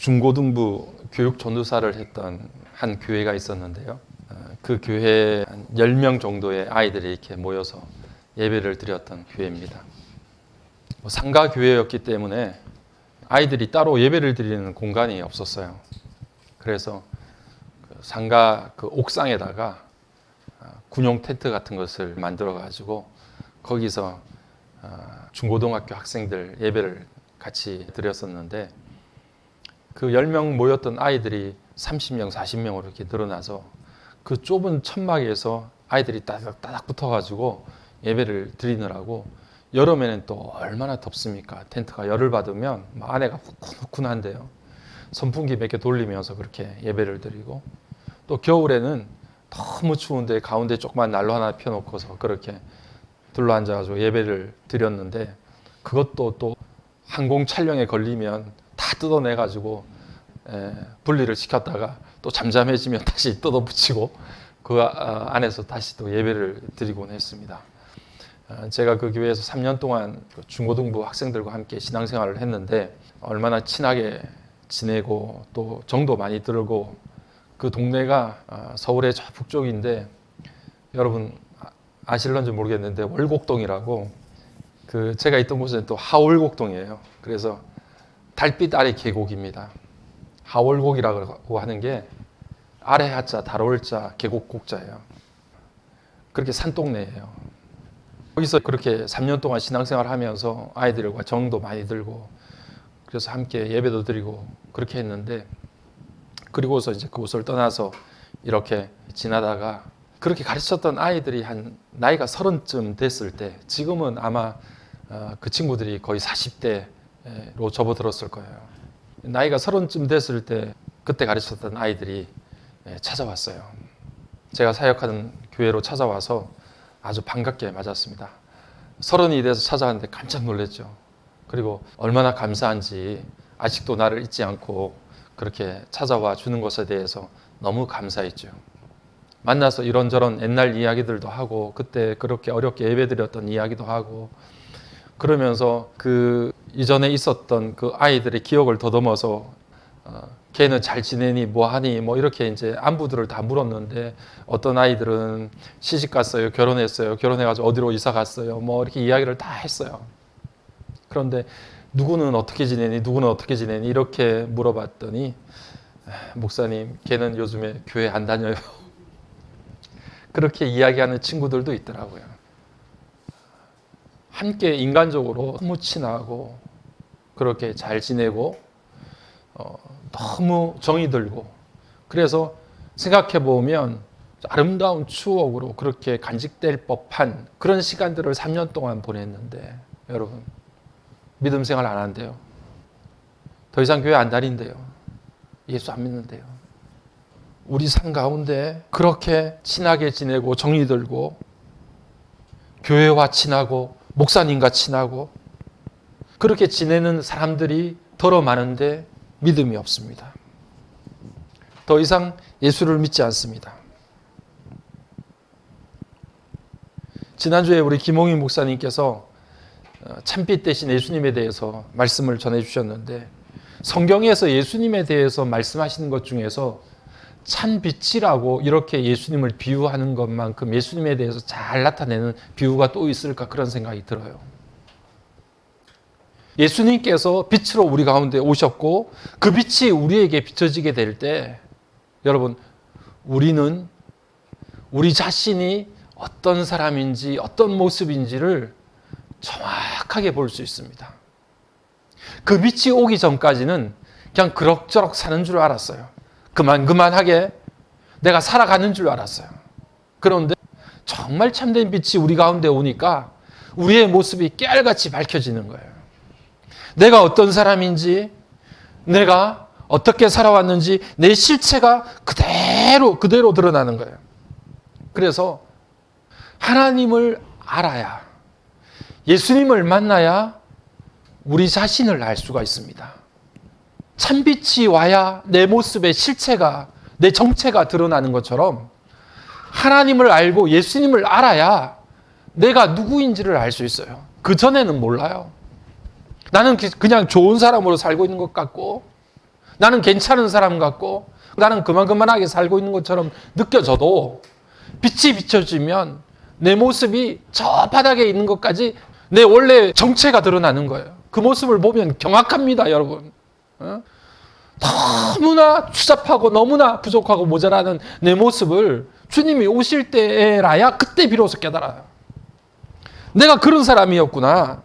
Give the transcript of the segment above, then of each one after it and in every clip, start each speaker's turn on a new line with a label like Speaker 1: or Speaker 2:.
Speaker 1: 중고등부 교육 전도사를 했던 한 교회가 있었는데요. 그 교회에 한 10명 정도의 아이들이 이렇게 모여서 예배를 드렸던 교회입니다. 상가 교회였기 때문에 아이들이 따로 예배를 드리는 공간이 없었어요. 그래서 상가 그 옥상에다가 군용 텐트 같은 것을 만들어 가지고 거기서 중고등학교 학생들 예배를 같이 드렸었는데, 그 10명 모였던 아이들이 30명, 40명으로 이렇게 늘어나서 그 좁은 천막에서 아이들이 따닥따닥 붙어가지고 예배를 드리느라고, 여름에는 또 얼마나 덥습니까? 텐트가 열을 받으면 안에가 후끈후끈한데요. 선풍기 몇 개 돌리면서 그렇게 예배를 드리고, 또 겨울에는 너무 추운데 가운데 조그만 난로 하나 펴놓고서 그렇게 둘러앉아가지고 예배를 드렸는데, 그것도 또 항공 촬영에 걸리면 다 뜯어내가지고 분리를 시켰다가 또 잠잠해지면 다시 뜯어붙이고 그 안에서 다시 또 예배를 드리곤 했습니다. 제가 그 교회에서 3년 동안 중고등부 학생들과 함께 신앙생활을 했는데, 얼마나 친하게 지내고 또 정도 많이 들고, 그 동네가 서울의 저 북쪽인데, 여러분 아실런지 모르겠는데 월곡동이라고, 그 제가 있던 곳은 또 하월곡동이에요. 그래서 달빛 아래 계곡입니다. 하월곡이라고 하는 게 아래 하자, 달월자, 계곡 곡자예요. 그렇게 산동네예요. 거기서 그렇게 3년 동안 신앙생활 하면서 아이들과 정도 많이 들고, 그래서 함께 예배도 드리고 그렇게 했는데, 그리고서 이제 그곳을 떠나서 이렇게 지나다가 그렇게 가르쳤던 아이들이 한 나이가 30쯤 됐을 때, 지금은 아마 그 친구들이 거의 40대로 접어들었을 거예요. 나이가 30쯤 됐을 때 그때 가르쳤던 아이들이 찾아왔어요. 제가 사역하는 교회로 찾아와서 아주 반갑게 맞았습니다. 30이 돼서 찾아왔는데 깜짝 놀랐죠. 그리고 얼마나 감사한지, 아직도 나를 잊지 않고 그렇게 찾아와 주는 것에 대해서 너무 감사했죠. 만나서 이런저런 옛날 이야기들도 하고, 그때 그렇게 어렵게 예배드렸던 이야기도 하고, 그러면서 그 이전에 있었던 그 아이들의 기억을 더듬어서 걔는 잘 지내니 뭐하니 뭐 이렇게 이제 안부들을 다 물었는데, 어떤 아이들은 시집 갔어요, 결혼했어요, 결혼해가지고 어디로 이사 갔어요, 뭐 이렇게 이야기를 다 했어요. 그런데 누구는 어떻게 지내니, 누구는 어떻게 지내니 이렇게 물어봤더니, 목사님 걔는 요즘에 교회 안 다녀요. 그렇게 이야기하는 친구들도 있더라고요. 함께 인간적으로 너무 친하고 그렇게 잘 지내고 너무 정이 들고, 그래서 생각해 보면 아름다운 추억으로 그렇게 간직될 법한 그런 시간들을 3년 동안 보냈는데, 여러분 믿음 생활 안 한대요. 더 이상 교회 안 다닌대요. 예수 안 믿는데요. 우리 삶 가운데 그렇게 친하게 지내고 정이 들고 교회와 친하고 목사님과 친하고 그렇게 지내는 사람들이 더러 많은데 믿음이 없습니다. 더 이상 예수를 믿지 않습니다. 지난주에 우리 김홍희 목사님께서 참빛 대신 예수님에 대해서 말씀을 전해주셨는데, 성경에서 예수님에 대해서 말씀하시는 것 중에서 찬빛이라고 이렇게 예수님을 비유하는 것만큼 예수님에 대해서 잘 나타내는 비유가 또 있을까, 그런 생각이 들어요. 예수님께서 빛으로 우리 가운데 오셨고, 그 빛이 우리에게 비춰지게 될 때, 여러분 우리는 우리 자신이 어떤 사람인지 어떤 모습인지를 정확하게 볼 수 있습니다. 그 빛이 오기 전까지는 그냥 그럭저럭 사는 줄 알았어요. 그만하게 내가 살아가는 줄 알았어요. 그런데 정말 참된 빛이 우리 가운데 오니까 우리의 모습이 깨알같이 밝혀지는 거예요. 내가 어떤 사람인지, 내가 어떻게 살아왔는지 내 실체가 그대로 드러나는 거예요. 그래서 하나님을 알아야, 예수님을 만나야 우리 자신을 알 수가 있습니다. 참빛이 와야 내 모습의 실체가, 내 정체가 드러나는 것처럼, 하나님을 알고 예수님을 알아야 내가 누구인지를 알 수 있어요. 그전에는 몰라요. 나는 그냥 좋은 사람으로 살고 있는 것 같고, 나는 괜찮은 사람 같고 나는 그만하게 살고 있는 것처럼 느껴져도 빛이 비춰지면 내 모습이 저 바닥에 있는 것까지 내 원래 정체가 드러나는 거예요. 그 모습을 보면 경악합니다, 여러분. 너무나 추잡하고 너무나 부족하고 모자라는 내 모습을 주님이 오실 때라야 그때 비로소 깨달아요. 내가 그런 사람이었구나.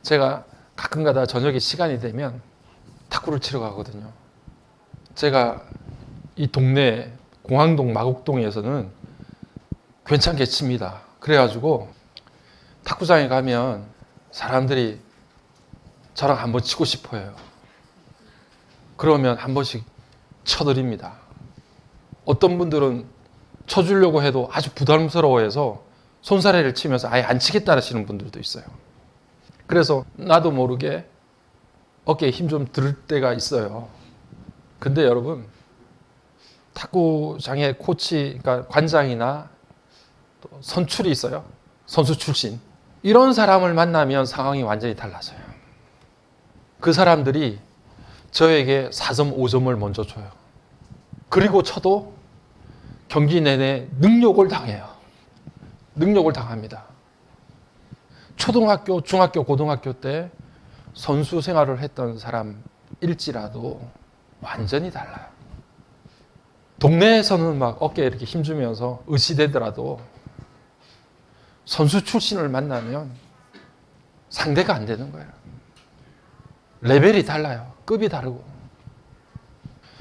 Speaker 1: 제가 가끔가다 저녁에 시간이 되면 탁구를 치러 가거든요. 제가 이 동네 공항동 마곡동에서는 괜찮게 칩니다. 그래가지고 탁구장에 가면 사람들이 저랑 한번 치고 싶어요. 그러면 한 번씩 쳐드립니다. 어떤 분들은 쳐주려고 해도 아주 부담스러워해서 손사래를 치면서 아예 안 치겠다 하시는 분들도 있어요. 그래서 나도 모르게 어깨에 힘 좀 들 때가 있어요. 근데 여러분, 탁구장의 코치, 그러니까 관장이나 또 선출이 있어요. 선수 출신. 이런 사람을 만나면 상황이 완전히 달라져요. 그 사람들이 저에게 4.5점을 먼저 줘요. 그리고 쳐도 경기 내내 능욕을 당해요. 능욕을 당합니다. 초등학교, 중학교, 고등학교 때 선수 생활을 했던 사람일지라도 완전히 달라요. 동네에서는 막 어깨에 이렇게 힘주면서 의시되더라도 선수 출신을 만나면 상대가 안 되는 거예요. 레벨이 달라요. 급이 다르고.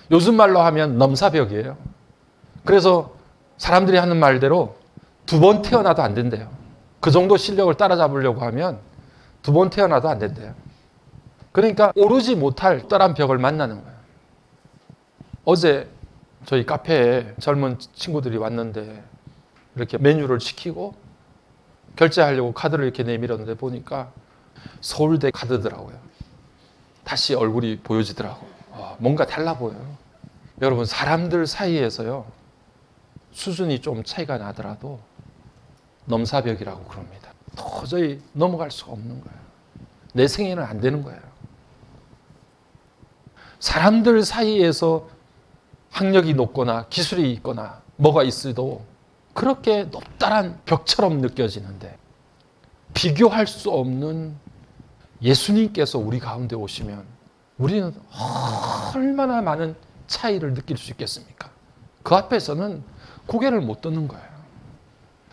Speaker 1: 요즘 말로 하면 넘사벽이에요. 그래서 사람들이 하는 말대로 2번 태어나도 안 된대요. 그 정도 실력을 따라잡으려고 하면 2번 태어나도 안 된대요. 그러니까 오르지 못할 떨한 벽을 만나는 거예요. 어제 저희 카페에 젊은 친구들이 왔는데 이렇게 메뉴를 시키고 결제하려고 카드를 이렇게 내밀었는데 보니까 서울대 카드더라고요. 다시 얼굴이 보여지더라고요. 뭔가 달라 보여요. 여러분, 사람들 사이에서요, 수준이 좀 차이가 나더라도 넘사벽이라고 그럽니다. 도저히 넘어갈 수가 없는 거예요. 내 생애는 안 되는 거예요. 사람들 사이에서 학력이 높거나 기술이 있거나 뭐가 있어도 그렇게 높다란 벽처럼 느껴지는데 비교할 수 없는 예수님께서 우리 가운데 오시면 우리는 얼마나 많은 차이를 느낄 수 있겠습니까? 그 앞에서는 고개를 못 드는 거예요.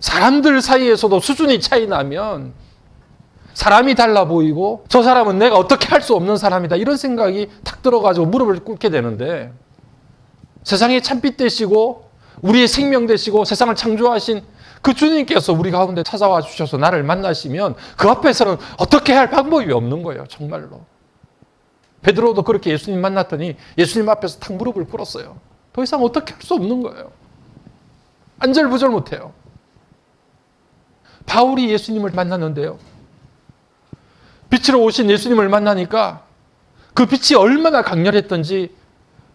Speaker 1: 사람들 사이에서도 수준이 차이 나면 사람이 달라 보이고 저 사람은 내가 어떻게 할 수 없는 사람이다 이런 생각이 탁 들어가지고 무릎을 꿇게 되는데 세상의 참빛 되시고 우리의 생명 되시고 세상을 창조하신 그 주님께서 우리 가운데 찾아와 주셔서 나를 만나시면 그 앞에서는 어떻게 할 방법이 없는 거예요. 정말로. 베드로도 그렇게 예수님 만났더니 예수님 앞에서 탁 무릎을 꿇었어요. 더 이상 어떻게 할 수 없는 거예요. 안절부절 못해요. 바울이 예수님을 만났는데요. 빛으로 오신 예수님을 만나니까 그 빛이 얼마나 강렬했던지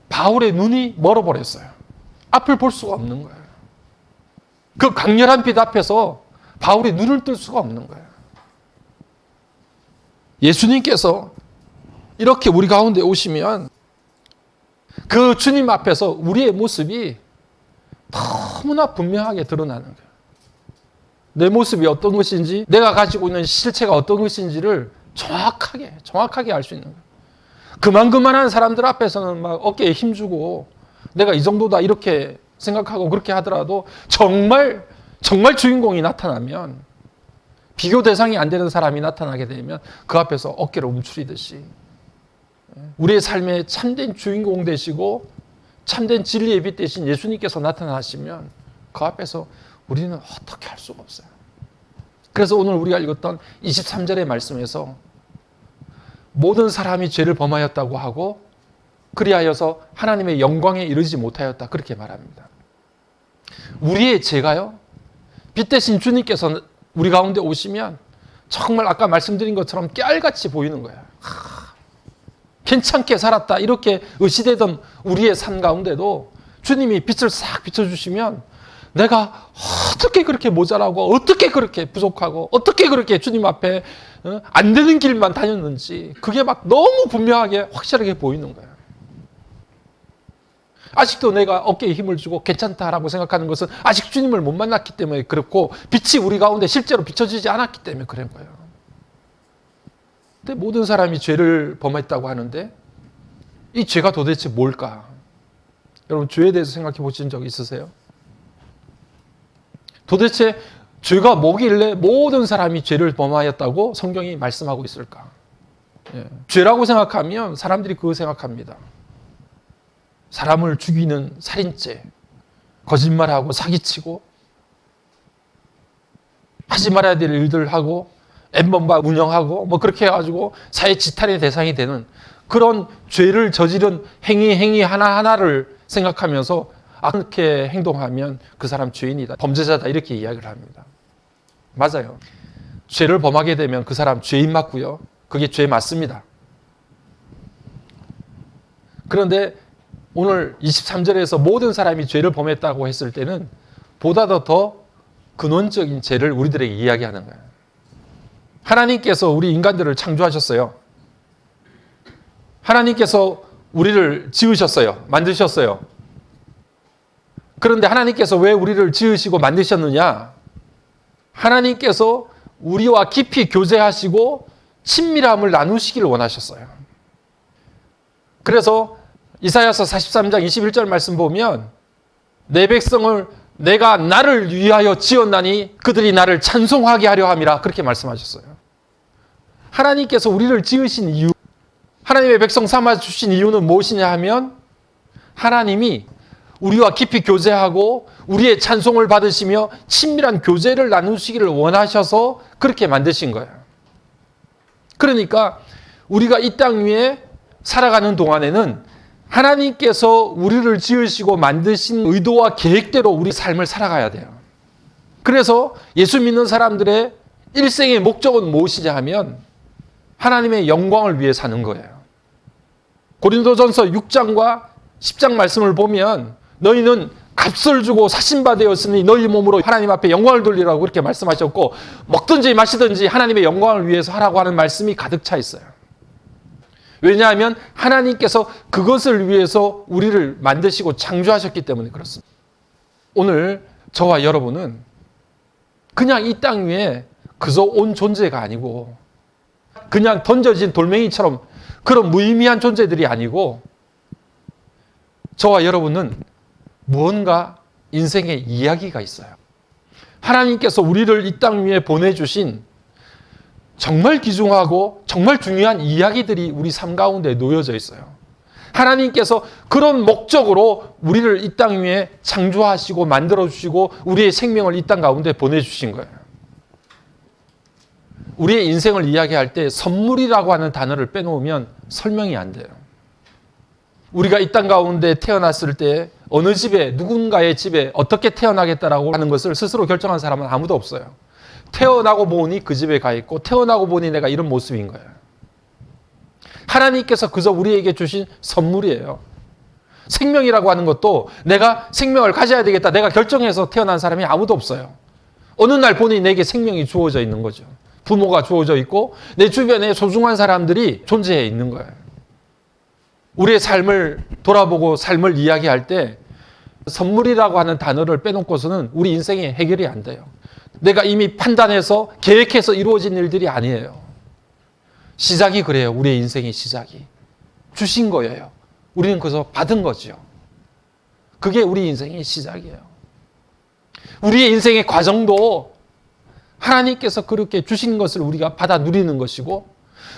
Speaker 1: 바울의 눈이 멀어버렸어요. 앞을 볼 수가 없는 거예요. 그 강렬한 빛 앞에서 바울이 눈을 뜰 수가 없는 거예요. 예수님께서 이렇게 우리 가운데 오시면 그 주님 앞에서 우리의 모습이 너무나 분명하게 드러나는 거예요. 내 모습이 어떤 것인지, 내가 가지고 있는 실체가 어떤 것인지를 정확하게 알 수 있는 거예요. 그만한 사람들 앞에서는 막 어깨에 힘주고 내가 이 정도다 이렇게 생각하고 그렇게 하더라도 정말 주인공이 나타나면 비교 대상이 안 되는 사람이 나타나게 되면 그 앞에서 어깨를 움츠리듯이 우리의 삶의 참된 주인공 되시고 참된 진리의 빛 되신 예수님께서 나타나시면 그 앞에서 우리는 어떻게 할 수가 없어요. 그래서 오늘 우리가 읽었던 23절의 말씀에서 모든 사람이 죄를 범하였다고 하고 그리하여서 하나님의 영광에 이르지 못하였다 그렇게 말합니다. 우리의 죄가요, 빛 대신 주님께서 우리 가운데 오시면 정말 아까 말씀드린 것처럼 깨알같이 보이는 거예요. 괜찮게 살았다 이렇게 의시되던 우리의 삶 가운데도 주님이 빛을 싹 비춰주시면 내가 어떻게 그렇게 모자라고 어떻게 그렇게 부족하고 어떻게 그렇게 주님 앞에 안 되는 길만 다녔는지 그게 막 너무 분명하게 확실하게 보이는 거예요. 아직도 내가 어깨에 힘을 주고 괜찮다라고 생각하는 것은 아직 주님을 못 만났기 때문에 그렇고 빛이 우리 가운데 실제로 비춰지지 않았기 때문에 그런 거예요. 근데 모든 사람이 죄를 범했다고 하는데 이 죄가 도대체 뭘까? 여러분 죄에 대해서 생각해 보신 적 있으세요? 도대체 죄가 뭐길래 모든 사람이 죄를 범하였다고 성경이 말씀하고 있을까? 죄라고 생각하면 사람들이 그거 생각합니다. 사람을 죽이는 살인죄, 거짓말하고 사기치고 하지 말아야 될 일들 하고 엠번바 운영하고 뭐 그렇게 해가지고 사회 지탄의 대상이 되는 그런 죄를 저지른 행위 하나하나를 생각하면서 그렇게 행동하면 그 사람 죄인이다, 범죄자다 이렇게 이야기를 합니다. 맞아요. 죄를 범하게 되면 그 사람 죄인 맞고요. 그게 죄 맞습니다. 그런데 오늘 23절에서 모든 사람이 죄를 범했다고 했을 때는 보다 더 근원적인 죄를 우리들에게 이야기하는 거예요. 하나님께서 우리 인간들을 창조하셨어요. 하나님께서 우리를 지으셨어요. 만드셨어요. 그런데 하나님께서 왜 우리를 지으시고 만드셨느냐? 하나님께서 우리와 깊이 교제하시고 친밀함을 나누시기를 원하셨어요. 그래서 이사야서 43장 21절 말씀 보면 내 백성을 내가 나를 위하여 지었나니 그들이 나를 찬송하게 하려 함이라 그렇게 말씀하셨어요. 하나님께서 우리를 지으신 이유, 하나님의 백성 삼아 주신 이유는 무엇이냐 하면 하나님이 우리와 깊이 교제하고 우리의 찬송을 받으시며 친밀한 교제를 나누시기를 원하셔서 그렇게 만드신 거예요. 그러니까 우리가 이 땅 위에 살아가는 동안에는 하나님께서 우리를 지으시고 만드신 의도와 계획대로 우리 삶을 살아가야 돼요. 그래서 예수 믿는 사람들의 일생의 목적은 무엇이냐 하면 하나님의 영광을 위해 사는 거예요. 고린도전서 6장과 10장 말씀을 보면 너희는 값을 주고 사신바 되었으니 너희 몸으로 하나님 앞에 영광을 돌리라고 그렇게 말씀하셨고 먹든지 마시든지 하나님의 영광을 위해서 하라고 하는 말씀이 가득 차 있어요. 왜냐하면 하나님께서 그것을 위해서 우리를 만드시고 창조하셨기 때문에 그렇습니다. 오늘 저와 여러분은 그냥 이 땅 위에 그저 온 존재가 아니고 그냥 던져진 돌멩이처럼 그런 무의미한 존재들이 아니고 저와 여러분은 무언가 인생의 이야기가 있어요. 하나님께서 우리를 이 땅 위에 보내주신 정말 귀중하고 정말 중요한 이야기들이 우리 삶 가운데 놓여져 있어요. 하나님께서 그런 목적으로 우리를 이 땅 위에 창조하시고 만들어주시고 우리의 생명을 이 땅 가운데 보내주신 거예요. 우리의 인생을 이야기할 때 선물이라고 하는 단어를 빼놓으면 설명이 안 돼요. 우리가 이 땅 가운데 태어났을 때 어느 집에 누군가의 집에 어떻게 태어나겠다라고 하는 것을 스스로 결정한 사람은 아무도 없어요. 태어나고 보니 그 집에 가 있고 태어나고 보니 내가 이런 모습인 거예요. 하나님께서 그저 우리에게 주신 선물이에요. 생명이라고 하는 것도 내가 생명을 가져야 되겠다 내가 결정해서 태어난 사람이 아무도 없어요. 어느 날 보니 내게 생명이 주어져 있는 거죠. 부모가 주어져 있고 내 주변에 소중한 사람들이 존재해 있는 거예요. 우리의 삶을 돌아보고 삶을 이야기할 때 선물이라고 하는 단어를 빼놓고서는 우리 인생에 해결이 안 돼요. 내가 이미 판단해서 계획해서 이루어진 일들이 아니에요. 시작이 그래요. 우리의 인생의 시작이. 주신 거예요. 우리는 그래서 받은 거죠. 그게 우리 인생의 시작이에요. 우리의 인생의 과정도 하나님께서 그렇게 주신 것을 우리가 받아 누리는 것이고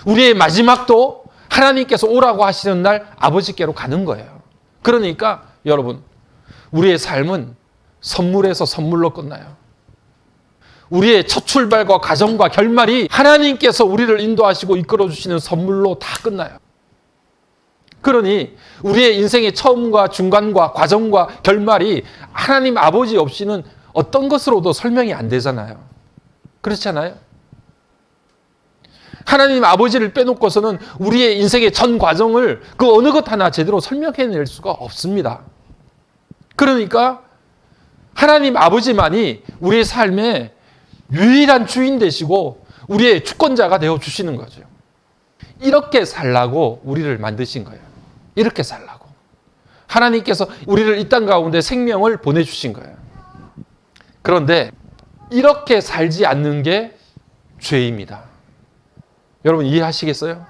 Speaker 1: 우리의 마지막도 하나님께서 오라고 하시는 날 아버지께로 가는 거예요. 그러니까 여러분 우리의 삶은 선물에서 선물로 끝나요. 우리의 첫 출발과 과정과 결말이 하나님께서 우리를 인도하시고 이끌어 주시는 선물로 다 끝나요. 그러니 우리의 인생의 처음과 중간과 과정과 결말이 하나님 아버지 없이는 어떤 것으로도 설명이 안 되잖아요. 그렇잖아요. 하나님 아버지를 빼놓고서는 우리의 인생의 전 과정을 그 어느 것 하나 제대로 설명해낼 수가 없습니다. 그러니까 하나님 아버지만이 우리의 삶의 유일한 주인 되시고 우리의 주권자가 되어 주시는 거죠. 이렇게 살라고 우리를 만드신 거예요. 이렇게 살라고. 하나님께서 우리를 이 땅 가운데 생명을 보내주신 거예요. 그런데 이렇게 살지 않는 게 죄입니다. 여러분 이해하시겠어요?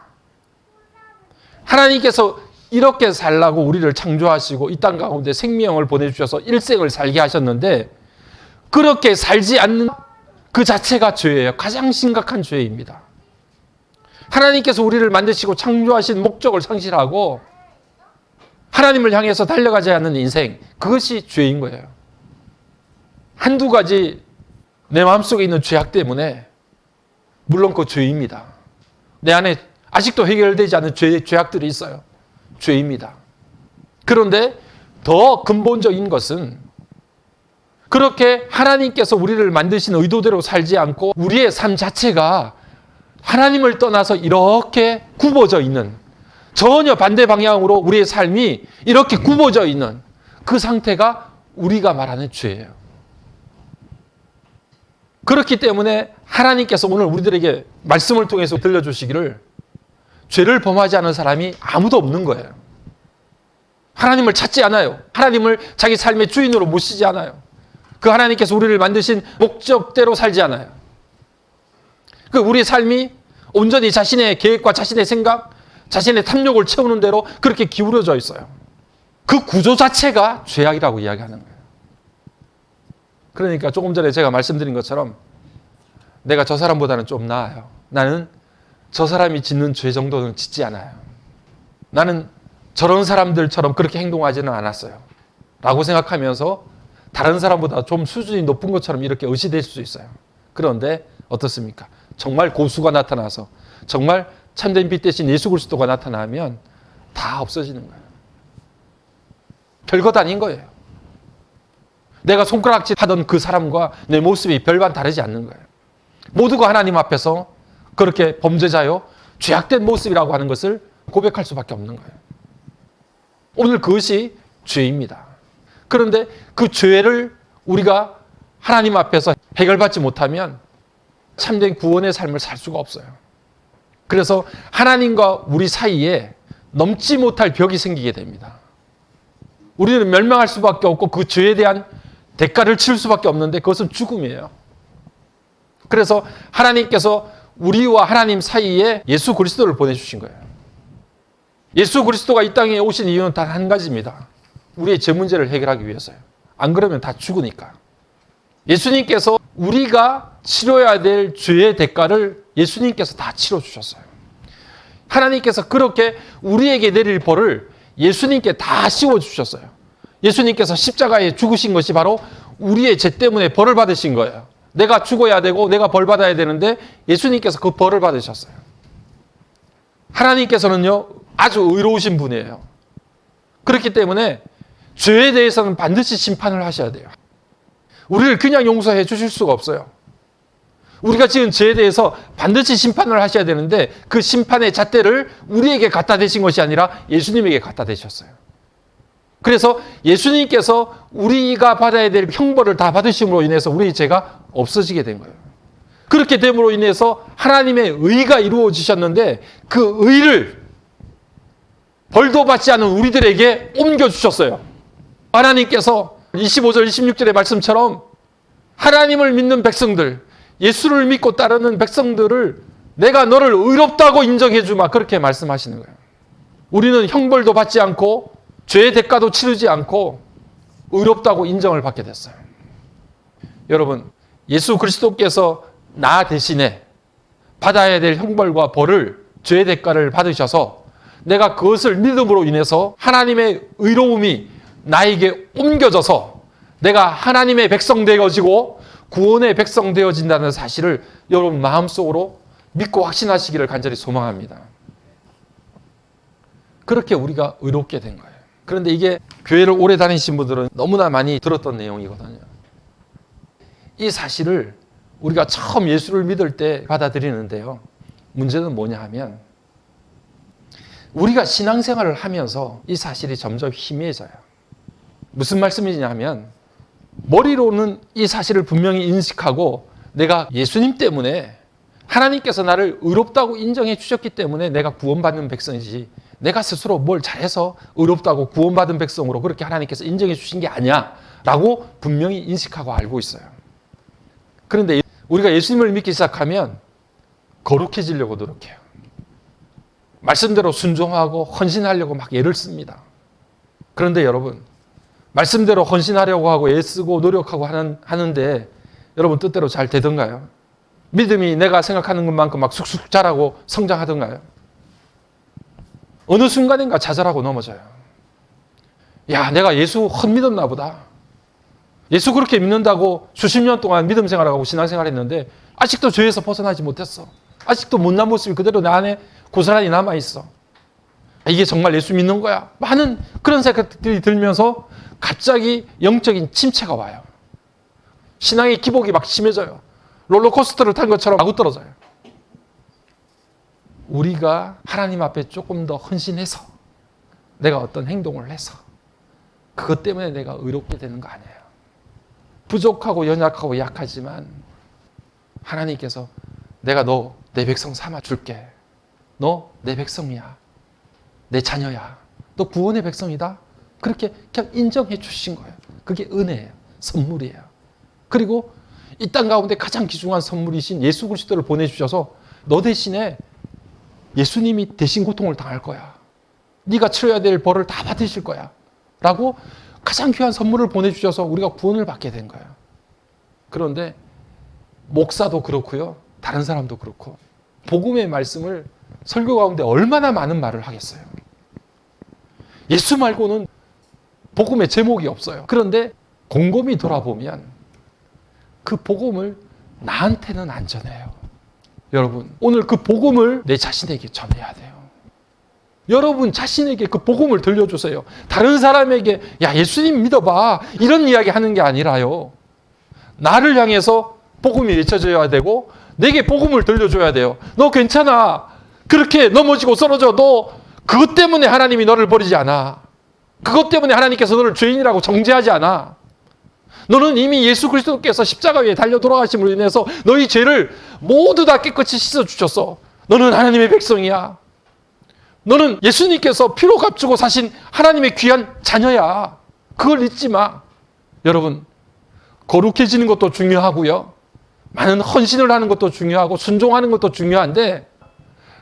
Speaker 1: 하나님께서 이렇게 살라고 우리를 창조하시고 이 땅 가운데 생명을 보내주셔서 일생을 살게 하셨는데 그렇게 살지 않는 그 자체가 죄예요. 가장 심각한 죄입니다. 하나님께서 우리를 만드시고 창조하신 목적을 상실하고 하나님을 향해서 달려가지 않는 인생, 그것이 죄인 거예요. 한두 가지 내 마음속에 있는 죄악 때문에 물론 그 죄입니다. 내 안에 아직도 해결되지 않은 죄악들이 있어요. 죄입니다. 그런데 더 근본적인 것은 그렇게 하나님께서 우리를 만드신 의도대로 살지 않고 우리의 삶 자체가 하나님을 떠나서 이렇게 굽어져 있는, 전혀 반대 방향으로 우리의 삶이 이렇게 굽어져 있는 그 상태가 우리가 말하는 죄예요. 그렇기 때문에 하나님께서 오늘 우리들에게 말씀을 통해서 들려주시기를 죄를 범하지 않은 사람이 아무도 없는 거예요. 하나님을 찾지 않아요. 하나님을 자기 삶의 주인으로 모시지 않아요. 그 하나님께서 우리를 만드신 목적대로 살지 않아요. 그 우리의 삶이 온전히 자신의 계획과 자신의 생각, 자신의 탐욕을 채우는 대로 그렇게 기울어져 있어요. 그 구조 자체가 죄악이라고 이야기하는 거예요. 그러니까 조금 전에 제가 말씀드린 것처럼 내가 저 사람보다는 좀 나아요. 나는 저 사람이 짓는 죄 정도는 짓지 않아요. 나는 저런 사람들처럼 그렇게 행동하지는 않았어요. 라고 생각하면서 다른 사람보다 좀 수준이 높은 것처럼 이렇게 의시될 수 있어요. 그런데 어떻습니까? 정말 고수가 나타나서 정말 참된 빛 대신 예수 그리스도가 나타나면 다 없어지는 거예요. 별것 아닌 거예요. 내가 손가락질 하던 그 사람과 내 모습이 별반 다르지 않는 거예요. 모두가 하나님 앞에서 그렇게 범죄자요, 죄악된 모습이라고 하는 것을 고백할 수밖에 없는 거예요. 오늘 그것이 죄입니다. 그런데 그 죄를 우리가 하나님 앞에서 해결받지 못하면 참된 구원의 삶을 살 수가 없어요. 그래서 하나님과 우리 사이에 넘지 못할 벽이 생기게 됩니다. 우리는 멸망할 수밖에 없고 그 죄에 대한 대가를 치를 수밖에 없는데 그것은 죽음이에요. 그래서 하나님께서 우리와 하나님 사이에 예수 그리스도를 보내주신 거예요. 예수 그리스도가 이 땅에 오신 이유는 단 한 가지입니다. 우리의 죄 문제를 해결하기 위해서요. 안 그러면 다 죽으니까. 예수님께서 우리가 치러야 될 죄의 대가를 예수님께서 다 치러주셨어요. 하나님께서 그렇게 우리에게 내릴 벌을 예수님께 다 씌워주셨어요. 예수님께서 십자가에 죽으신 것이 바로 우리의 죄 때문에 벌을 받으신 거예요. 내가 죽어야 되고 내가 벌 받아야 되는데 예수님께서 그 벌을 받으셨어요. 하나님께서는요, 아주 의로우신 분이에요. 그렇기 때문에 죄에 대해서는 반드시 심판을 하셔야 돼요. 우리를 그냥 용서해 주실 수가 없어요. 우리가 지은 죄에 대해서 반드시 심판을 하셔야 되는데 그 심판의 잣대를 우리에게 갖다 대신 것이 아니라 예수님에게 갖다 대셨어요. 그래서 예수님께서 우리가 받아야 될 형벌을 다 받으심으로 인해서 우리의 죄가 없어지게 된 거예요. 그렇게 됨으로 인해서 하나님의 의가 이루어지셨는데 그 의를 벌도 받지 않은 우리들에게 옮겨주셨어요. 하나님께서 25절, 26절의 말씀처럼 하나님을 믿는 백성들, 예수를 믿고 따르는 백성들을 내가 너를 의롭다고 인정해 주마, 그렇게 말씀하시는 거예요. 우리는 형벌도 받지 않고 죄의 대가도 치르지 않고 의롭다고 인정을 받게 됐어요. 여러분, 예수 그리스도께서 나 대신에 받아야 될 형벌과 벌을, 죄의 대가를 받으셔서 내가 그것을 믿음으로 인해서 하나님의 의로움이 나에게 옮겨져서 내가 하나님의 백성 되어지고 구원의 백성 되어진다는 사실을 여러분 마음속으로 믿고 확신하시기를 간절히 소망합니다. 그렇게 우리가 의롭게 된 거예요. 그런데 이게 교회를 오래 다니신 분들은 너무나 많이 들었던 내용이거든요. 이 사실을 우리가 처음 예수를 믿을 때 받아들이는데요. 문제는 뭐냐 하면 우리가 신앙생활을 하면서 이 사실이 점점 희미해져요. 무슨 말씀이냐 하면 머리로는 이 사실을 분명히 인식하고 내가 예수님 때문에 하나님께서 나를 의롭다고 인정해 주셨기 때문에 내가 구원받는 백성이지, 내가 스스로 뭘 잘해서 의롭다고 구원받은 백성으로 그렇게 하나님께서 인정해 주신 게 아니야 라고 분명히 인식하고 알고 있어요. 그런데 우리가 예수님을 믿기 시작하면 거룩해지려고 노력해요. 말씀대로 순종하고 헌신하려고 막 애를 씁니다. 그런데 여러분, 말씀대로 헌신하려고 하고 애쓰고 노력하고 하는데 여러분 뜻대로 잘 되던가요? 믿음이 내가 생각하는 것만큼 막 쑥쑥 자라고 성장하던가요? 어느 순간인가 좌절하고 넘어져요. 야, 내가 예수 헛믿었나 보다. 예수 그렇게 믿는다고 수십 년 동안 믿음 생활하고 신앙생활 했는데 아직도 죄에서 벗어나지 못했어. 아직도 못난 모습이 그대로 내 안에 고스란히 남아있어. 이게 정말 예수 믿는 거야? 많은 그런 생각들이 들면서 갑자기 영적인 침체가 와요. 신앙의 기복이 막 심해져요. 롤러코스터를 탄 것처럼 마구 떨어져요. 우리가 하나님 앞에 조금 더 헌신해서 내가 어떤 행동을 해서 그것 때문에 내가 의롭게 되는 거 아니에요. 부족하고 연약하고 약하지만 하나님께서 내가 너 내 백성 삼아 줄게. 너 내 백성이야. 내 자녀야. 너 구원의 백성이다. 그렇게 그냥 인정해 주신 거예요. 그게 은혜예요. 선물이에요. 그리고 이 땅 가운데 가장 귀중한 선물이신 예수 그리스도를 보내주셔서 너 대신에 예수님이 대신 고통을 당할 거야. 네가 치러야 될 벌을 다 받으실 거야. 라고 가장 귀한 선물을 보내주셔서 우리가 구원을 받게 된 거예요. 그런데 목사도 그렇고요. 다른 사람도 그렇고 복음의 말씀을 설교 가운데 얼마나 많은 말을 하겠어요. 예수 말고는 복음의 제목이 없어요. 그런데 곰곰이 돌아보면 그 복음을 나한테는 안 전해요. 여러분, 오늘 그 복음을 내 자신에게 전해야 돼요. 여러분 자신에게 그 복음을 들려주세요. 다른 사람에게 야 예수님 믿어봐 이런 이야기 하는 게 아니라요. 나를 향해서 복음이 외쳐져야 되고 내게 복음을 들려줘야 돼요. 너 괜찮아. 그렇게 넘어지고 쓰러져. 너 그것 때문에 하나님이 너를 버리지 않아. 그것 때문에 하나님께서 너를 죄인이라고 정죄하지 않아. 너는 이미 예수 그리스도께서 십자가 위에 달려 돌아가심으로 인해서 너희 죄를 모두 다 깨끗이 씻어주셨어. 너는 하나님의 백성이야. 너는 예수님께서 피로 값주고 사신 하나님의 귀한 자녀야. 그걸 잊지 마. 여러분, 거룩해지는 것도 중요하고요. 많은 헌신을 하는 것도 중요하고 순종하는 것도 중요한데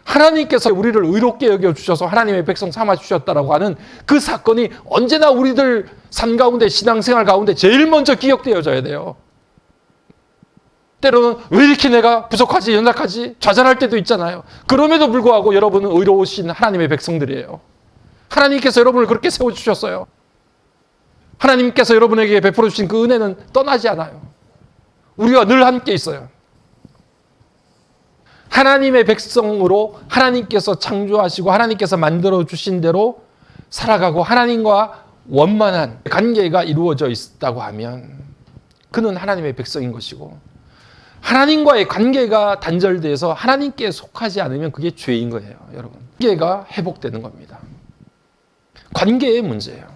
Speaker 1: 하나님께서 우리를 의롭게 여겨주셔서 하나님의 백성 삼아주셨다라고 하는 그 사건이 언제나 우리들 삶 가운데 신앙생활 가운데 제일 먼저 기억되어져야 돼요. 때로는 왜 이렇게 내가 부족하지 연약하지 좌절할 때도 있잖아요. 그럼에도 불구하고 여러분은 의로우신 하나님의 백성들이에요. 하나님께서 여러분을 그렇게 세워주셨어요. 하나님께서 여러분에게 베풀어 주신 그 은혜는 떠나지 않아요. 우리와 늘 함께 있어요. 하나님의 백성으로 하나님께서 창조하시고 하나님께서 만들어 주신 대로 살아가고 하나님과 원만한 관계가 이루어져 있다고 하면 그는 하나님의 백성인 것이고, 하나님과의 관계가 단절돼서 하나님께 속하지 않으면 그게 죄인 거예요. 여러분, 관계가 회복되는 겁니다. 관계의 문제예요.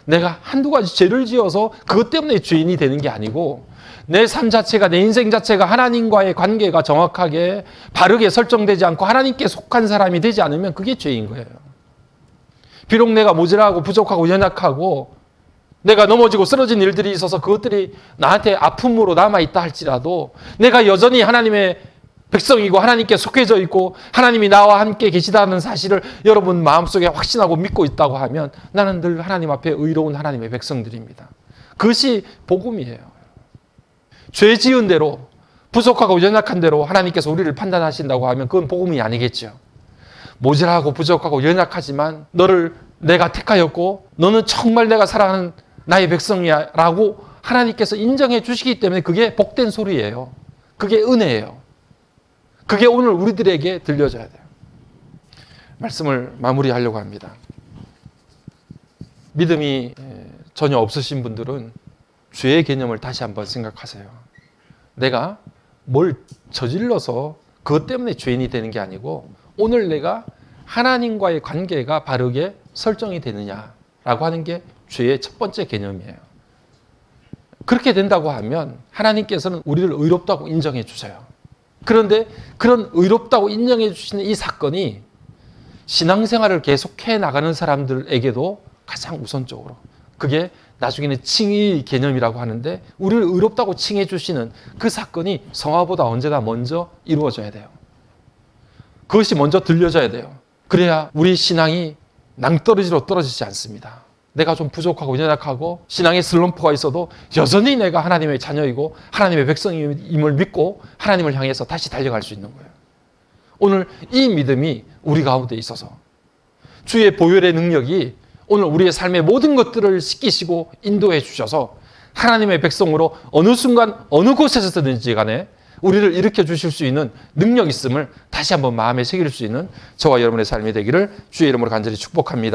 Speaker 1: 내가 한두 가지 죄를 지어서 그것 때문에 죄인이 되는 게 아니고 내 삶 자체가, 내 인생 자체가 하나님과의 관계가 정확하게 바르게 설정되지 않고 하나님께 속한 사람이 되지 않으면 그게 죄인 거예요. 비록 내가 모자라고 부족하고 연약하고 내가 넘어지고 쓰러진 일들이 있어서 그것들이 나한테 아픔으로 남아있다 할지라도 내가 여전히 하나님의 백성이고 하나님께 속해져 있고 하나님이 나와 함께 계시다는 사실을 여러분 마음속에 확신하고 믿고 있다고 하면 나는 늘 하나님 앞에 의로운 하나님의 백성들입니다. 그것이 복음이에요. 죄 지은 대로 부족하고 연약한 대로 하나님께서 우리를 판단하신다고 하면 그건 복음이 아니겠죠. 모자라고 부족하고 연약하지만 너를 내가 택하였고 너는 정말 내가 사랑하는 나의 백성이야 라고 하나님께서 인정해 주시기 때문에 그게 복된 소리예요. 그게 은혜예요. 그게 오늘 우리들에게 들려져야 돼요. 말씀을 마무리하려고 합니다. 믿음이 전혀 없으신 분들은 죄의 개념을 다시 한번 생각하세요. 내가 뭘 저질러서 그것 때문에 죄인이 되는 게 아니고 오늘 내가 하나님과의 관계가 바르게 설정이 되느냐라고 하는 게 죄의 첫 번째 개념이에요. 그렇게 된다고 하면 하나님께서는 우리를 의롭다고 인정해 주세요. 그런데 그런 의롭다고 인정해 주시는 이 사건이 신앙생활을 계속해 나가는 사람들에게도 가장 우선적으로, 그게 나중에는 칭의 개념이라고 하는데, 우리를 의롭다고 칭해 주시는 그 사건이 성화보다 언제나 먼저 이루어져야 돼요. 그것이 먼저 들려져야 돼요. 그래야 우리 신앙이 낭떠러지로 떨어지지 않습니다. 내가 좀 부족하고 연약하고 신앙의 슬럼프가 있어도 여전히 내가 하나님의 자녀이고 하나님의 백성임을 믿고 하나님을 향해서 다시 달려갈 수 있는 거예요. 오늘 이 믿음이 우리 가운데 있어서 주의 보혈의 능력이 오늘 우리의 삶의 모든 것들을 씻기시고 인도해 주셔서 하나님의 백성으로 어느 순간 어느 곳에서든지 간에 우리를 일으켜 주실 수 있는 능력이 있음을 다시 한번 마음에 새길 수 있는 저와 여러분의 삶이 되기를 주의 이름으로 간절히 축복합니다.